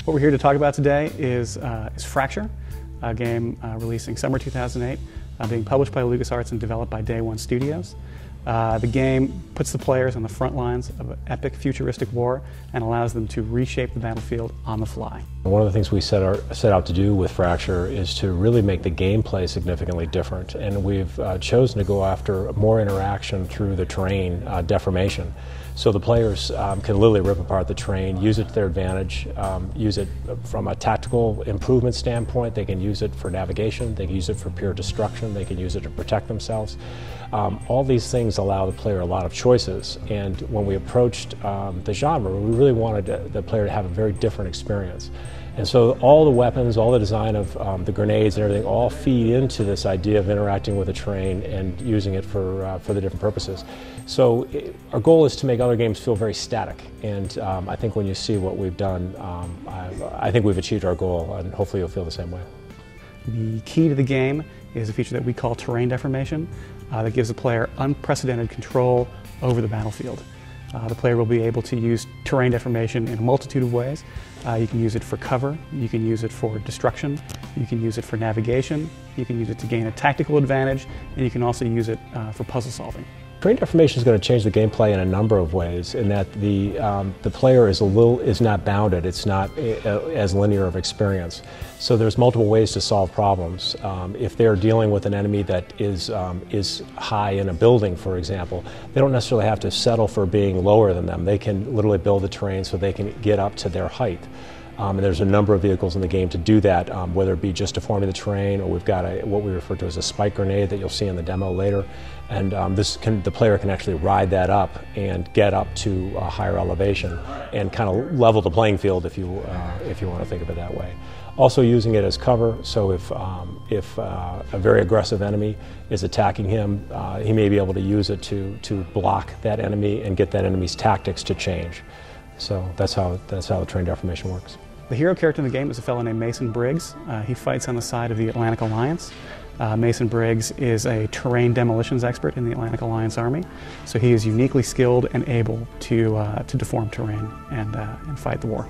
What we're here to talk about today is Fracture, a game releasing summer 2008, being published by LucasArts and developed by Day One Studios. The game puts the players on the front lines of an epic futuristic war and allows them to reshape the battlefield on the fly. One of the things we set out to do with Fracture is to really make the gameplay significantly different, and we've chosen to go after more interaction through the terrain deformation. So the players can literally rip apart the terrain, use it to their advantage, use it from a tactical improvement standpoint. They can use it for navigation, they can use it for pure destruction, they can use it to protect themselves. All these things allow the player a lot of choices, and when we approached the genre, we really wanted the player to have a very different experience. And so all the weapons, all the design of the grenades and everything all feed into this idea of interacting with the terrain and using it for the different purposes. So our goal is to make other games feel very static, and I think when you see what we've done, I think we've achieved our goal, and hopefully you'll feel the same way. The key to the game is a feature that we call terrain deformation that gives the player unprecedented control over the battlefield. The player will be able to use terrain deformation in a multitude of ways. You can use it for cover, you can use it for destruction, you can use it for navigation, you can use it to gain a tactical advantage, and you can also use it for puzzle solving. Terrain deformation is going to change the gameplay in a number of ways, in that the player is not bounded, it's not as linear of experience. So there's multiple ways to solve problems. If they're dealing with an enemy that is high in a building, for example, they don't necessarily have to settle for being lower than them. They can literally build the terrain so they can get up to their height. And there's a number of vehicles in the game to do that, whether it be just deforming the terrain, or we've got what we refer to as a spike grenade that you'll see in the demo later. And the player can actually ride that up and get up to a higher elevation and kind of level the playing field, if you want to think of it that way. Also using it as cover, so if a very aggressive enemy is attacking him, he may be able to use it to block that enemy and get that enemy's tactics to change. So that's how the terrain deformation works. The hero character in the game is a fellow named Mason Briggs. He fights on the side of the Atlantic Alliance. Mason Briggs is a terrain demolitions expert in the Atlantic Alliance Army, so he is uniquely skilled and able to deform terrain and fight the war.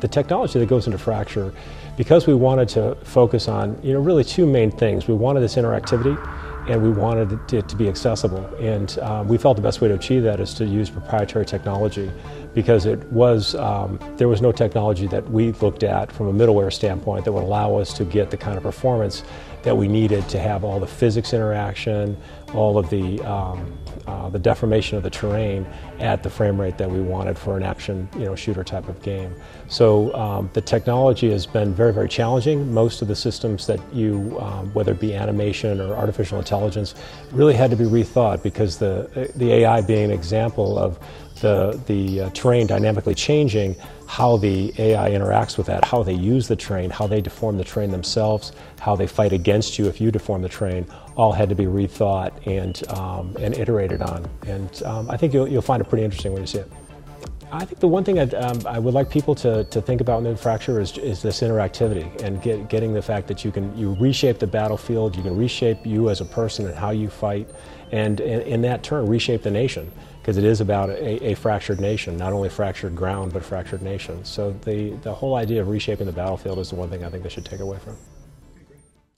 The technology that goes into Fracture, because we wanted to focus on really two main things. We wanted this interactivity, and we wanted it to be accessible. And we felt the best way to achieve that is to use proprietary technology, because there was no technology that we looked at from a middleware standpoint that would allow us to get the kind of performance that we needed to have all the physics interaction, all of the deformation of the terrain at the frame rate that we wanted for an action shooter type of game. So the technology has been very, very challenging. Most of the systems that whether it be animation or artificial intelligence, really had to be rethought, because the AI being an example of the terrain dynamically changing, how the AI interacts with that, how they use the terrain, how they deform the terrain themselves, how they fight against you if you deform the terrain, all had to be rethought and iterated on. And I think you'll find it pretty interesting when you see it. I think the one thing I would like people to think about in Fracture is this interactivity, and getting the fact that you reshape the battlefield, you can reshape you as a person and how you fight, and in that turn reshape the nation, because it is about a fractured nation, not only fractured ground but fractured nation. So the whole idea of reshaping the battlefield is the one thing I think they should take away from.